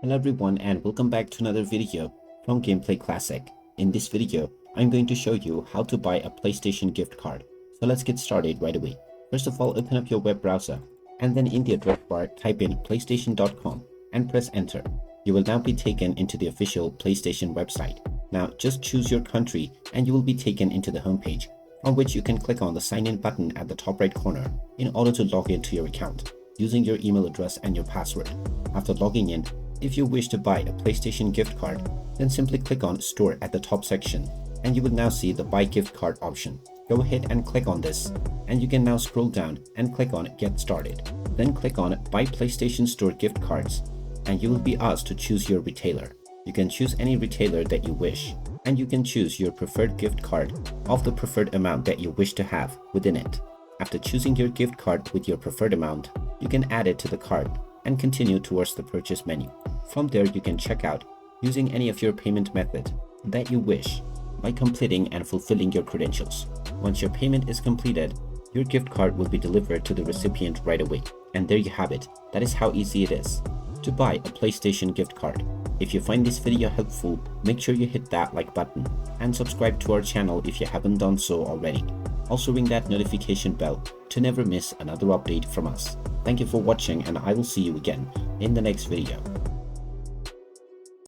Hello everyone and welcome back to another video from Gameplay Classic. In this video, I'm going to show you how to buy a PlayStation gift card. So let's get started right away. First of all, open up your web browser and then in the address bar type in playstation.com and press enter. You will now be taken into the official PlayStation website. Now just choose your country and you will be taken into the homepage, from which you can click on the sign in button at the top right corner in order to log into your account using your email address and your password. After logging in, if you wish to buy a PlayStation gift card, then simply click on Store at the top section and you will now see the Buy Gift Card option. Go ahead and click on this and you can now scroll down and click on Get Started. Then click on Buy PlayStation Store Gift Cards and you will be asked to choose your retailer. You can choose any retailer that you wish and you can choose your preferred gift card of the preferred amount that you wish to have within it. After choosing your gift card with your preferred amount, you can add it to the cart and continue towards the purchase menu. From there, you can check out using any of your payment method that you wish by completing and fulfilling your credentials. Once your payment is completed, your gift card will be delivered to the recipient right away. And there you have it. That is how easy it is to buy a PlayStation gift card. If you find this video helpful, make sure you hit that like button and subscribe to our channel if you haven't done so already. Also ring that notification bell to never miss another update from us. Thank you for watching and I will see you again in the next video.